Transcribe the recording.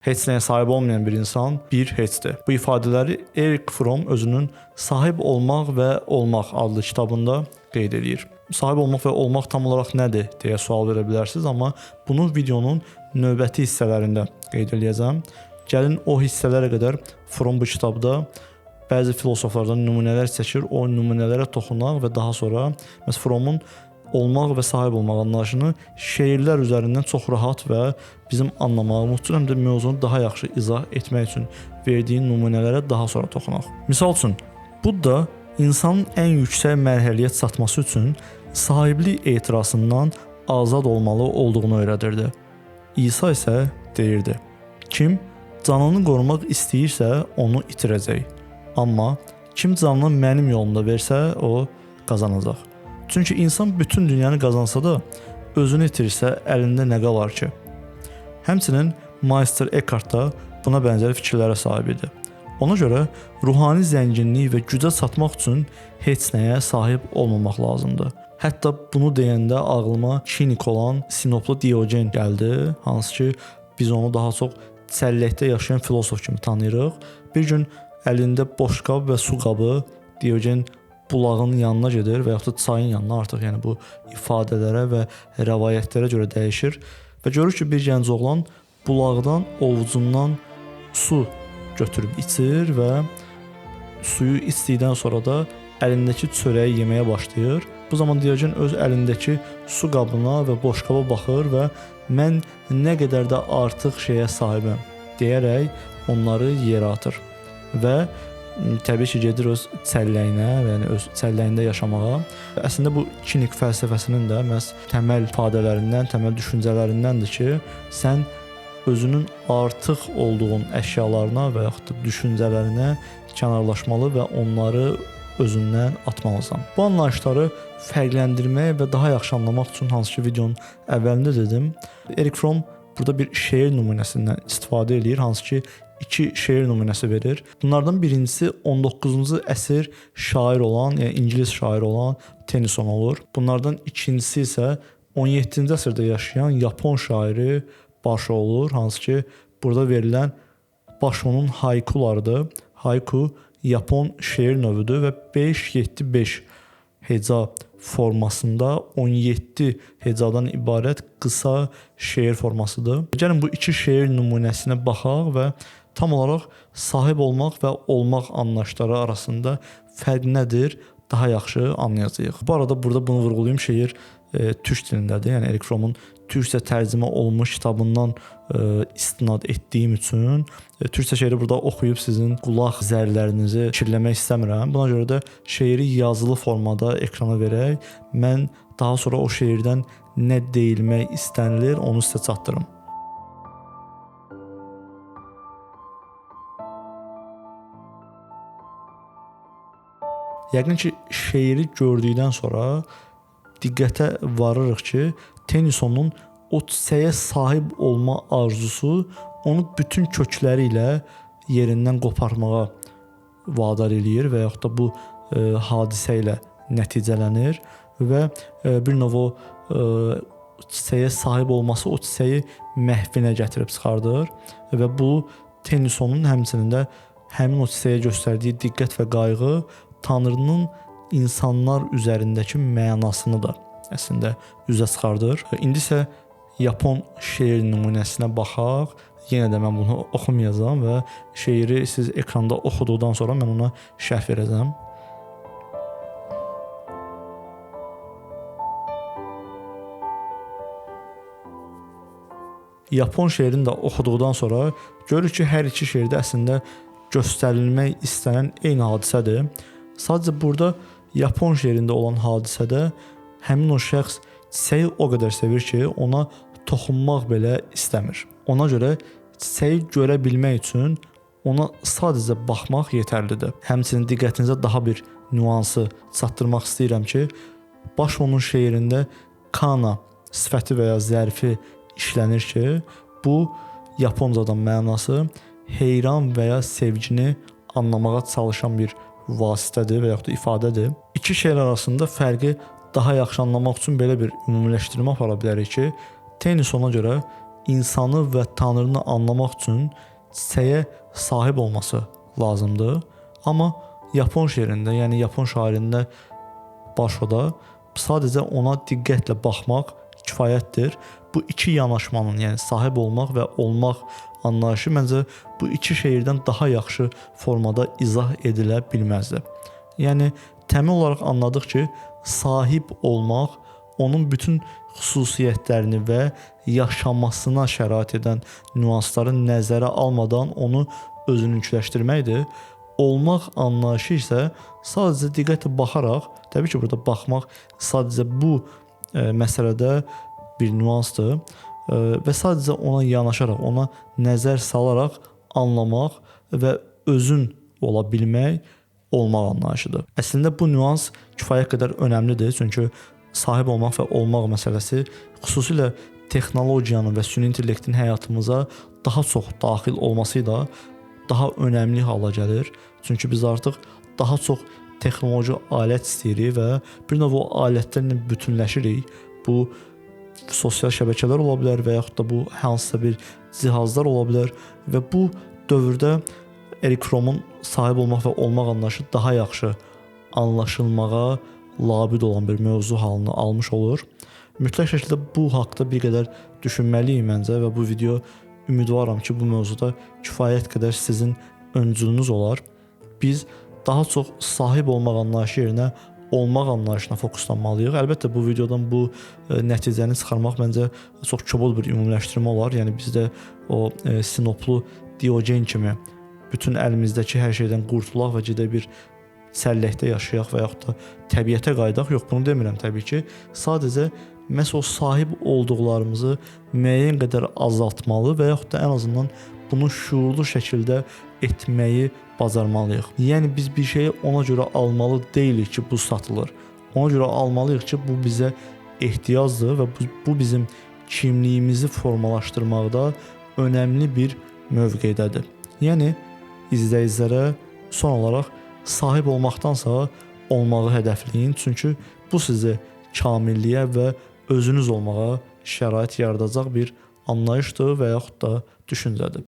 Heç nəyə sahib olmayan bir insan bir heçdir. Bu ifadələri Erich Fromm özünün Sahib olmaq və olmaq adlı kitabında qeyd edir. Sahib olmaq və olmaq tam olaraq nədir deyə sual verə bilərsiniz, amma bunu videonun növbəti hissələrində qeyd edəcəm. Gəlin o hissələrə qədər Fromm bu kitabda bəzi filosoflardan nümunələr çəkir, o nümunələrə toxunaq və daha sonra Frommun olmaq və sahib olmaq anlayışını şeirlər üzərindən çox rahat və bizim anlamağımız üçün, həm də mövzunu daha yaxşı izah etmək üçün verdiyi nümunələrə daha sonra toxunaq. Misal üçün, Budda insanın ən yüksək mərhələyə çatması üçün sahiblik etirazından azad olmalı olduğunu öyrədirdi. İsa isə deyirdi: kim canını qorumaq istəyirsə, onu itirəcək. Amma kim canını mənim yolumda versə, o qazanacaq. Çünki insan bütün dünyanı qazansa da, özünü itirsə əlində nə qalar ki? Həmçinin Meister Eckhart da buna bənzər fikirlərə sahib idi. Ona görə ruhani zənginlik və gücə çatmaq üçün heç nəyə sahib olmamaq lazımdır. Hətta bunu deyəndə ağlıma kinik olan Sinoplu Diogen gəldi, hansı ki biz onu daha çox çəlləkdə yaşayan filosof kimi tanıyırıq. Bir gün əlində boş qab və su qabı Diogen bulağın yanına gedir və yaxud da çayın yanına, artıq yəni bu ifadələrə və rəvayətlərə görə dəyişir və görür ki, bir gənc oğlan bulaqdan, ovucundan su götürüb içir və suyu içdikdən sonra da əlindəki çörəyi yeməyə başlayır. Bu zaman Diogen öz əlindəki su qabına və boş qaba baxır və mən nə qədər də artıq şeyə sahibəm deyərək onları yerə atır və təbii ki, gedir öz çəlləyinə və yəni öz çəlləyində yaşamağa. Əslində bu kinik fəlsəfəsinin də məhz təməl ifadələrindən, təməl düşüncələrindəndir ki, sən özünün artıq olduğun əşyalarına və yaxud da düşüncələrinə kənarlaşmalı və onları özündən atmalısan. Bu anlayışları fərqləndirmək və daha yaxşı anlamaq üçün, hansı ki videonun əvvəlində dedim, Erich Fromm burada bir şeir nümunəsindən istifadə edir, hansı ki 2 şeir nümunəsi verir. Bunlardan birincisi 19-cu əsr şair olan, yəni ingilis şairi olan Tennyson olur. Bunlardan ikincisi isə 17-ci əsrdə yaşayan Yapon şairi Basho olur, hansı ki burada verilən Basho'nun haikularıdır. Haiku Yapon şeir növüdür və 5-7-5 heca formasında 17 hecadan ibarət qısa şeir formasıdır. Gəlin bu 2 şeir nümunəsinə baxaq və tam olaraq sahib olmaq və olmaq anlayışları arasında fərq nədir daha yaxşı anlayacağıq. Bu arada burada bunu vurğulayım, şeir türk dilindədir. Yəni Erich Fromm'un türkcə tərcümə olunmuş kitabından istinad etdiyim üçün türkcə şeiri burada oxuyub sizin qulaq zərlərinizi kirləmək istəmirəm. Buna görə də şeiri yazılı formada ekrana verək, mən daha sonra o şeirdən nə deyilmək istənilir onu sizə çatdırım. Yəqin ki, şeiri gördükdən sonra diqqətə varırıq ki, Tennysonun o çiçəyə sahib olma arzusu onu bütün kökləri ilə yerindən qoparmağa vadar eləyir və yaxud da bu hadisə ilə nəticələnir və bir növ o çiçəyə sahib olması o çiçəyi məhvinə gətirib çıxardır və bu Tennysonun həmçinin də həmin o çiçəyə göstərdiyi diqqət və qayğı Tanrının insanlar üzərindəki mənasını da əslində üzə çıxardır. İndi isə Yapon şeir nümunəsinə baxaq. Yenə də mən bunu oxumayacağam və şeiri siz ekranda oxuduqdan sonra mən ona şərh verəcəm. Yapon şeirini də oxuduqdan sonra görürük ki, hər iki şeirdə əslində göstərilmək istənən eyni hadisədir. Sadəcə burada Yapon şeirində olan hadisədə həmin o şəxs çiçəyi o qədər sevir ki, ona toxunmaq belə istəmir. Ona görə çiçəyi görə bilmək üçün ona sadəcə baxmaq yetərlidir. Həmçinin diqqətinizə daha bir nüansı çatdırmaq istəyirəm ki, Basho'nun şeirində kana sifəti və ya zərfi işlənir ki, bu Yaponcadan mənası heyran və ya sevgini anlamağa çalışan bir vasitədir və yaxud da ifadədir. İki şeir arasında fərqi daha yaxşı anlamaq üçün belə bir ümumiləşdirmə apara bilərik ki, Tennysona görə insanı və tanrını anlamaq üçün çiçəyə sahib olması lazımdır. Amma Yapon şeirində, yəni Yapon şairində başoda sadəcə ona diqqətlə baxmaq kifayətdir. Bu iki yanaşmanın, yəni sahib olmaq və olmaq anlayışı məncə bu iki şeirdən daha yaxşı formada izah edilə bilməzdi. Yəni təmin olaraq anladıq ki, sahib olmaq onun bütün xüsusiyyətlərini və yaşamasına şərait edən nüansları nəzərə almadan onu özününkiləşdirməkdir. Olmaq anlayışı isə sadəcə diqqətlə baxaraq, təbii ki, burada baxmaq sadəcə bu məsələdə bir nüansdır və sadəcə ona yanaşaraq, ona nəzər salaraq anlamaq və özün ola bilmək olmaq anlayışıdır. Əslində bu nüans kifayət qədər önəmlidir, çünki sahib olmaq və olmaq məsələsi xüsusilə texnologiyanın və süni intellektin həyatımıza daha çox daxil olması ilə daha önəmli hala gəlir. Çünki biz artıq daha çox texnoloji alət istəyirik və bir növ o alətlərlə bütünləşirik. Bu sosial şəbəkələr ola bilər və yaxud da bu hansısa bir cihazlar ola bilər və bu dövrdə Erik Fromun sahib olmaq və olmaq anlayışı daha yaxşı anlaşılmağa labid olan bir mövzu halını almış olur. Mütləq şəkildə bu haqda bir qədər düşünməliyik məncə və bu video ümidvaram ki, bu mövzuda kifayət qədər sizin öncülünüz olar. Biz daha çox sahib olmaq anlayışı yerinə olmaq anlayışına fokuslanmalıyıq. Əlbəttə bu videodan bu nəticəni çıxarmaq məncə çox kobud bir ümumiləşdirmə olar. Yəni bizdə o sinoplu Diogen kimi bütün əlimizdəki hər şeydən qurtulaq və gedək bir səlləkdə yaşayaq və yaxud da təbiətə qayıdaq. Yox, bunu demirəm təbii ki. Sadəcə məhz o sahib olduqlarımızı müəyyən qədər azaltmalı və yaxud da ən azından bunu şuurlu şəkildə etməyi bacarmalıyıq. Yəni biz bir şeyi ona görə almalı deyilik ki, bu satılır. Ona görə almalıyıq ki, bu bizə ehtiyacdır və bu bizim kimliyimizi formalaşdırmaqda önəmli bir mövqedədir. Yəni izləyicilərə son olaraq sahib olmaqdansa olmağı hədəfləyin, çünki bu sizi kamilliyə və özünüz olmağa şərait yaradacaq bir anlayışdır və yaxud da düşüncədir.